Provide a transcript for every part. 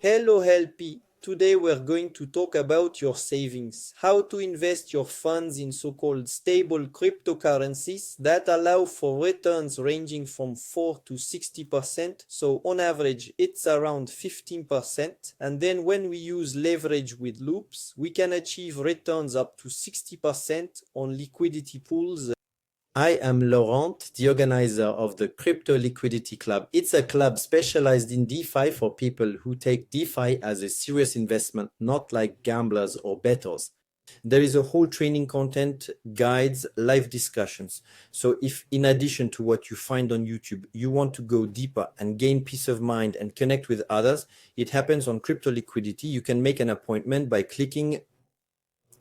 Hello LP, today we're going to talk about your savings, how to invest your funds in so-called stable cryptocurrencies that allow for returns ranging from 4 to 60%, so on average it's around 15%, and then when we use leverage with loops, we can achieve returns up to 60% on liquidity pools. I am Laurent, the organizer of the Crypto Liquidity Club. It's a club specialized in DeFi for people who take DeFi as a serious investment, not like gamblers or bettors. There is a whole training content, guides, live discussions. So if in addition to what you find on YouTube, you want to go deeper and gain peace of mind and connect with others, it happens on Crypto Liquidity. You can make an appointment by clicking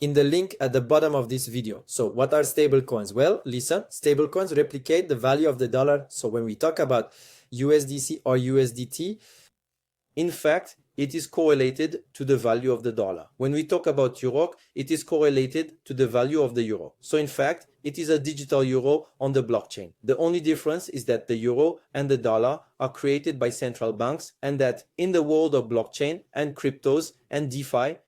in the link at the bottom of this video. So what are stablecoins? Well, listen, stablecoins replicate the value of the dollar. So when we talk about USDC or USDT, in fact, it is correlated to the value of the dollar. When we talk about euro, it is correlated to the value of the euro. So in fact, it is a digital euro on the blockchain. The only difference is that the euro and the dollar are created by central banks, and that in the world of blockchain and cryptos and DeFi,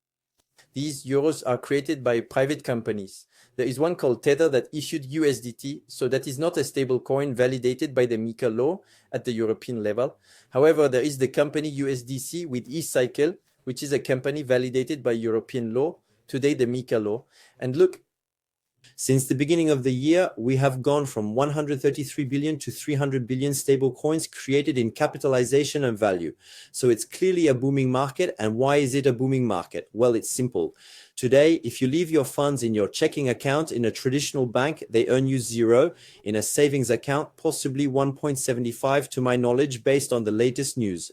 these euros are created by private companies. There is one called Tether that issued USDT, so that is not a stable coin validated by the MiCA law at the European level. However, there is the company USDC with eCycle, which is a company validated by European law, today the MiCA law. And look, since the beginning of the year, we have gone from 133 billion to 300 billion stable coins created in capitalization and value. So it's clearly a booming market. And why is it a booming market? Well, it's simple. Today, if you leave your funds in your checking account in a traditional bank, they earn you 0. In a savings account, possibly 1.75 to my knowledge, based on the latest news.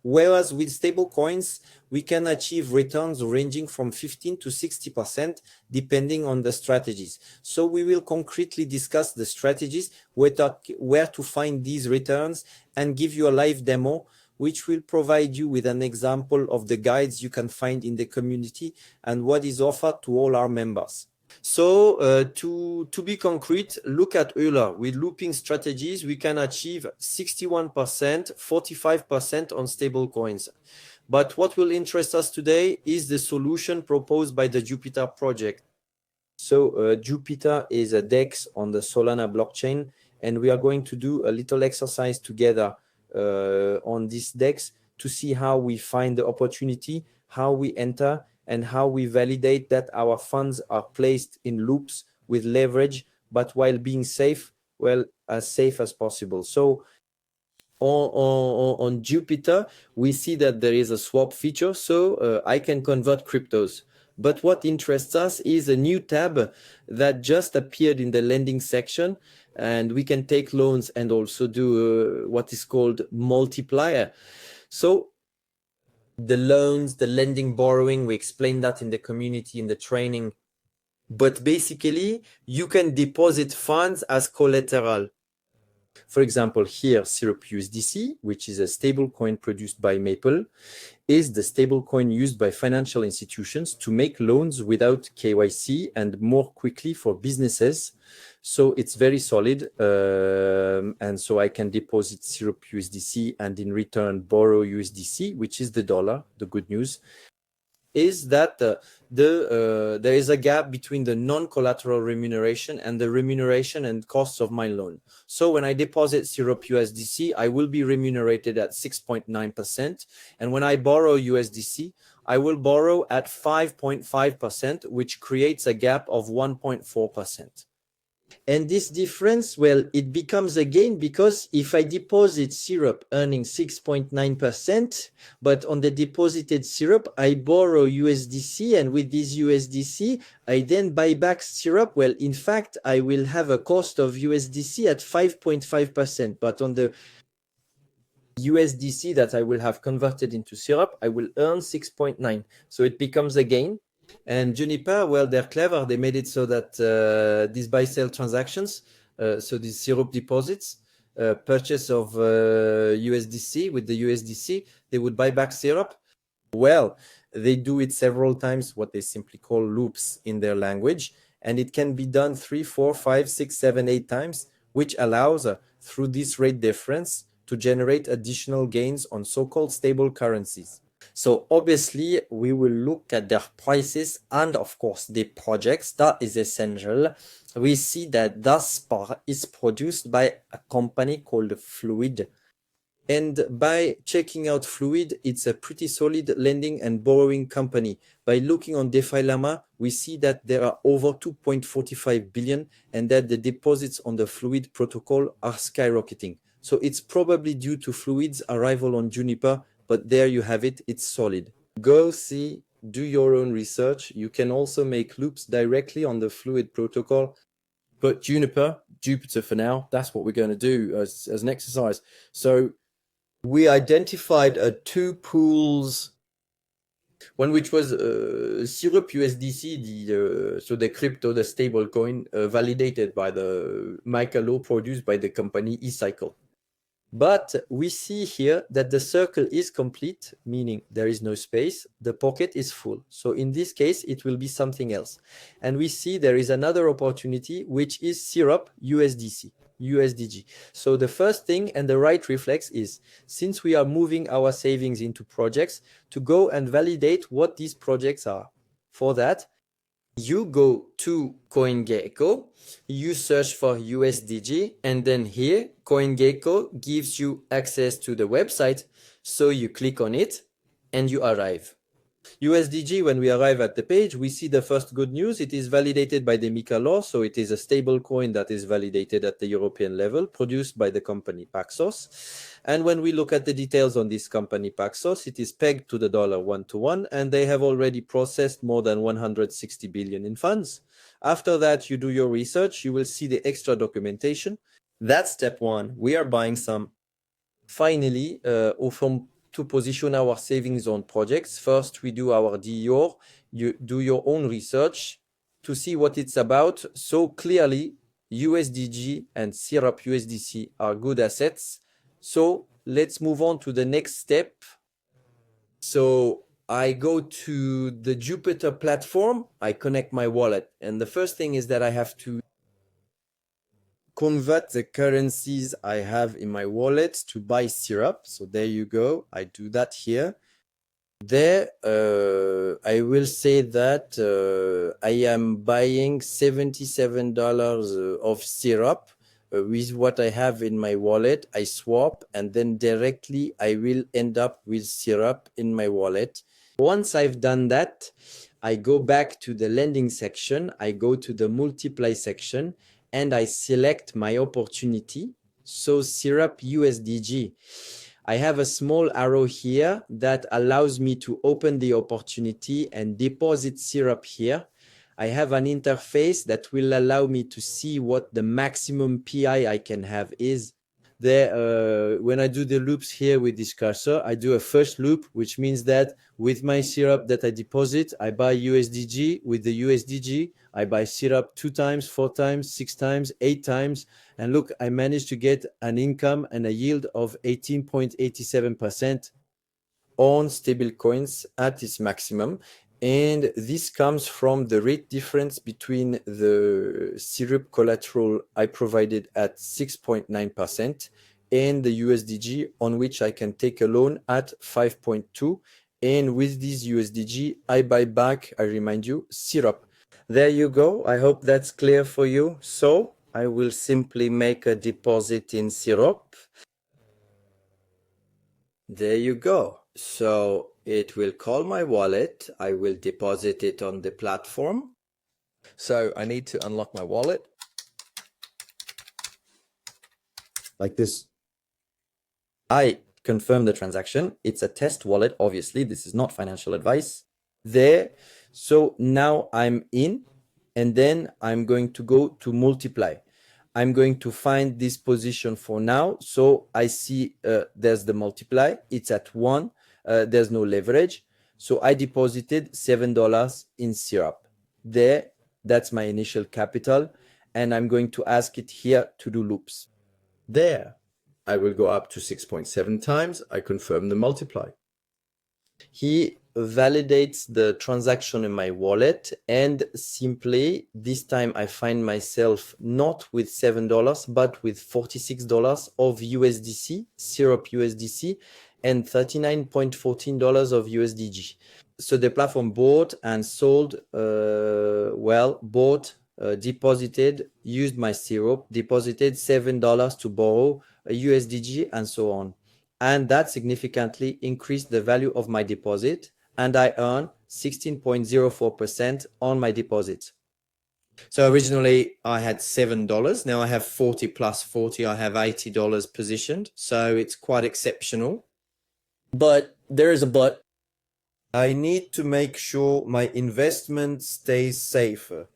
Whereas with stable coins, we can achieve returns ranging from 15 to 60% depending on the strategies. So we will concretely discuss the strategies, where to find these returns, and give you a live demo which will provide you with an example of the guides you can find in the community and what is offered to all our members. So to be concrete, look at Euler. With looping strategies, we can achieve 61%, 45% on stable coins. But what will interest us today is the solution proposed by the Jupiter project. So Jupiter is a DEX on the Solana blockchain, and we are going to do a little exercise together on this DEX to see how we find the opportunity, how we enter, and how we validate that our funds are placed in loops with leverage, but while being safe, well, as safe as possible. So on Jupiter, we see that there is a swap feature, so I can convert cryptos. But what interests us is a new tab that just appeared in the lending section, and we can take loans and also do what is called multiplier. So the loans, the lending, borrowing, we explained that in the community, in the training. But basically, you can deposit funds as collateral. For example, here, syrupusdc, which is a stable coin produced by Maple, is the stable coin used by financial institutions to make loans without KYC and more quickly for businesses. So it's very solid. And so I can deposit syrupusdc and in return borrow USDC, which is the dollar. The good news is that there is a gap between the non-collateral remuneration and the remuneration and costs of my loan. So when I deposit syrupusdc, I will be remunerated at 6.9%. And when I borrow USDC, I will borrow at 5.5%, which creates a gap of 1.4%. And this difference, well, it becomes a gain because if I deposit syrup earning 6.9%, but on the deposited syrup, I borrow USDC, and with this USDC, I then buy back syrup. Well, in fact, I will have a cost of USDC at 5.5%, but on the USDC that I will have converted into syrup, I will earn 6.9. So it becomes a gain. And Juniper, well, they're clever. They made it so that these buy-sell transactions, so these syrup deposits, purchase of USDC with the USDC, they would buy back syrup. Well, they do it several times, what they simply call loops in their language. And it can be done 3, 4, 5, 6, 7, 8 times, which allows, through this rate difference, to generate additional gains on so-called stable currencies. So obviously we will look at their prices and of course the projects. That is essential. We see that thus far is produced by a company called Fluid. And by checking out Fluid, it's a pretty solid lending and borrowing company. By looking on DeFi Llama, we see that there are over 2.45 billion and that the deposits on the Fluid protocol are skyrocketing. So it's probably due to Fluid's arrival on Juniper, but there you have it, it's solid. Go see, do your own research. You can also make loops directly on the Fluid protocol. But Juniper for now, that's what we're going to do as an exercise. So we identified two pools, one which was syrupusdc, so the stablecoin validated by the Michael Law, produced by the company eCycle. But we see here that the circle is complete, meaning there is no space, the pocket is full. So in this case, it will be something else. And we see there is another opportunity, which is Syrup USDC. USDG. So the first thing and the right reflex is, since we are moving our savings into projects, to go and validate what these projects are. For that, you go to CoinGecko, you search for USDG, and then here CoinGecko gives you access to the website. So you click on it and you arrive. USDG, when we arrive at the page, we see the first good news. It is validated by the MiCA law, so it is a stable coin that is validated at the European level, produced by the company Paxos. And when we look at the details on this company Paxos, it is pegged to the dollar 1-to-1, and they have already processed more than 160 billion in funds. After that, you do your research, you will see the extra documentation. That's step one. We are buying some. Finally, to position our savings on projects, first we do our DEOR. You do your own research to see what it's about. So clearly, USDG and Syrup USDC are good assets. So let's move on to the next step. So I go to the Jupiter platform, I connect my wallet, and the first thing is that I have to convert the currencies I have in my wallet to buy Syrup. So there you go. I do that here. There, I will say that I am buying $77 of Syrup with what I have in my wallet. I swap and then directly I will end up with Syrup in my wallet. Once I've done that, I go back to the lending section. I go to the multiply section and I select my opportunity. So Syrup USDG. I have a small arrow here that allows me to open the opportunity and deposit Syrup here. I have an interface that will allow me to see what the maximum PI I can have is. There, when I do the loops here with this cursor, I do a first loop, which means that with my Syrup that I deposit, I buy USDG. With the USDG, I buy Syrup 2 times, 4 times, 6 times, 8 times. And look, I managed to get an income and a yield of 18.87% on stablecoins at its maximum. And this comes from the rate difference between the Syrup collateral I provided at 6.9% and the USDG on which I can take a loan at 5.2. And with this USDG, I buy back, I remind you, Syrup. There you go. I hope that's clear for you. So I will simply make a deposit in Syrup. There you go. So it will call my wallet. I will deposit it on the platform. So I need to unlock my wallet. Like this. I confirm the transaction. It's a test wallet, obviously. This is not financial advice. There. So now I'm in, and then I'm going to go to multiply. I'm going to find this position for now. So I see there's the multiply. It's at 1. There's no leverage. So I deposited $7 in Syrup. There, that's my initial capital. And I'm going to ask it here to do loops. There, I will go up to 6.7 times. I confirm the multiply. He validates the transaction in my wallet, and simply this time I find myself not with $7 but with $46 of USDC, Syrup USDC, and $39.14 of USDG. So the platform bought and sold, deposited, used my syrup, deposited $7 to borrow a USDG and so on. And that significantly increased the value of my deposit, and I earned 16.04% on my deposit. So originally I had $7. Now I have 40 plus 40. I have $80 positioned. So it's quite exceptional. But there is a but. I need to make sure my investment stays safer.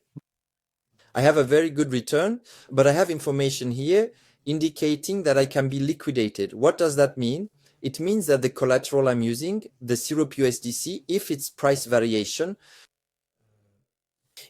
I have a very good return, but I have information here indicating that I can be liquidated. What does that mean? It means that the collateral I'm using, the syrup USDC, if its price variation,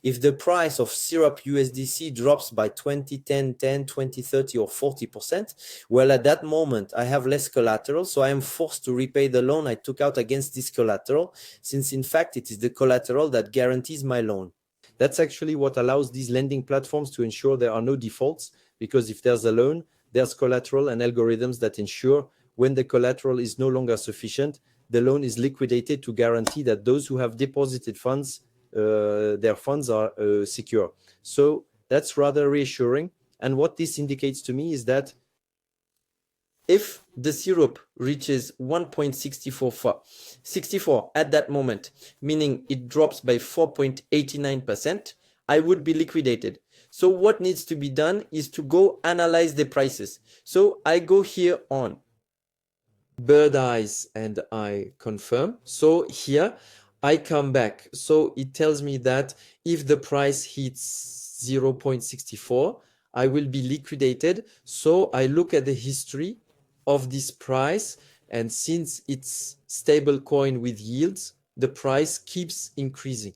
if the price of syrup USDC drops by 20, 10, 10, 20, 30, or 40%, well, at that moment, I have less collateral, so I am forced to repay the loan I took out against this collateral, since in fact, it is the collateral that guarantees my loan. That's actually what allows these lending platforms to ensure there are no defaults, because if there's a loan, there's collateral and algorithms that ensure when the collateral is no longer sufficient, the loan is liquidated to guarantee that those who have deposited funds, their funds are secure. So that's rather reassuring. And what this indicates to me is that if the syrup reaches 1.64 at that moment, meaning it drops by 4.89%, I would be liquidated. So what needs to be done is to go analyze the prices. So I go here on bird eyes and I confirm. So here I come back. So it tells me that if the price hits 0.64, I will be liquidated. So I look at the history of this price, and since it's stable coin with yields, the price keeps increasing.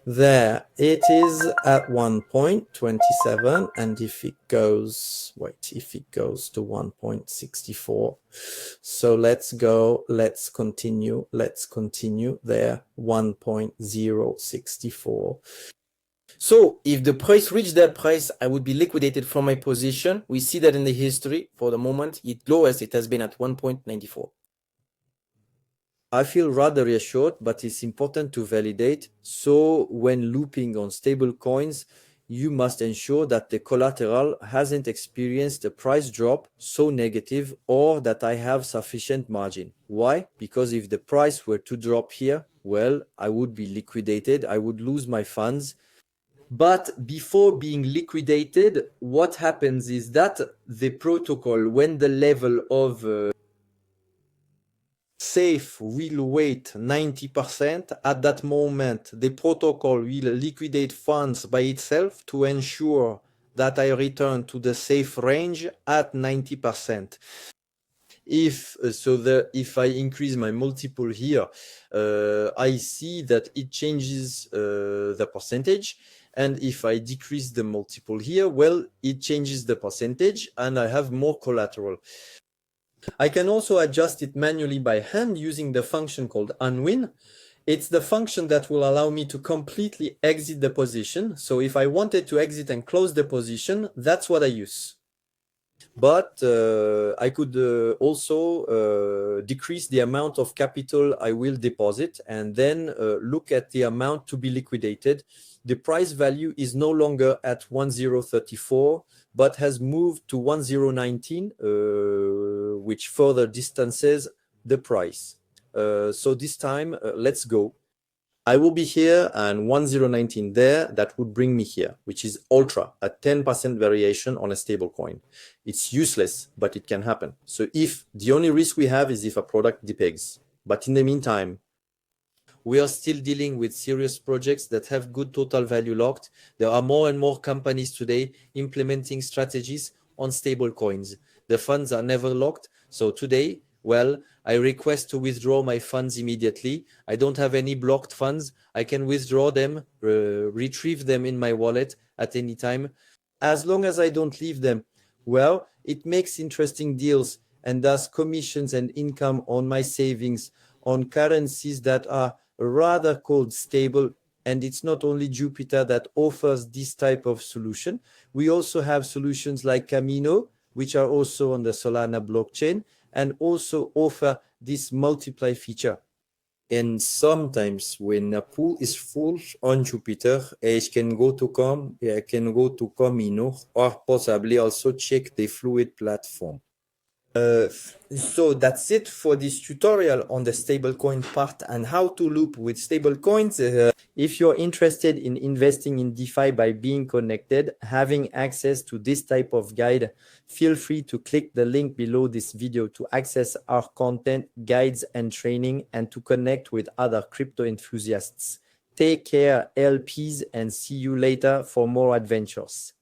There it is at 1.27, and if it goes to 1.64, so let's continue there, 1.064. So if the price reached that price, I would be liquidated from my position. We see that in the history. For the moment, it lowest it has been at 1.94. I feel rather reassured, but it's important to validate. So when looping on stable coins, you must ensure that the collateral hasn't experienced a price drop so negative, or that I have sufficient margin. Why? Because if the price were to drop here, well, I would be liquidated. I would lose my funds. But before being liquidated, what happens is that the protocol, when the level of safe will weight 90%, at that moment, the protocol will liquidate funds by itself to ensure that I return to the safe range at 90%. If I increase my multiple here, I see that it changes the percentage. And if I decrease the multiple here, well, it changes the percentage and I have more collateral. I can also adjust it manually by hand using the function called unwin. It's the function that will allow me to completely exit the position. So if I wanted to exit and close the position, that's what I use. But I could also decrease the amount of capital I will deposit and then look at the amount to be liquidated. The price value is no longer at 1034, but has moved to 1019, which further distances the price. So this time, let's go. I will be here and 1019 there. That would bring me here, which is ultra, a 10% variation on a stable coin. It's useless, but it can happen. So if the only risk we have is if a product depegs. But in the meantime, we are still dealing with serious projects that have good total value locked. There are more and more companies today implementing strategies on stable coins. The funds are never locked. So today, well, I request to withdraw my funds immediately. I don't have any blocked funds. I can withdraw them, retrieve them in my wallet at any time. As long as I don't leave them, well, it makes interesting deals and thus commissions and income on my savings on currencies that are rather called stable. And it's not only Jupiter that offers this type of solution. We also have solutions like Camino, which are also on the Solana blockchain. and also offer this multiply feature. And sometimes when a pool is full on Jupiter, it can go to Comino or possibly also check the Fluid platform. So that's it for this tutorial on the stablecoin part and how to loop with stablecoins. If you're interested in investing in DeFi by being connected, having access to this type of guide, feel free to click the link below this video to access our content, guides, and training, and to connect with other crypto enthusiasts. Take care, LPs, and see you later for more adventures.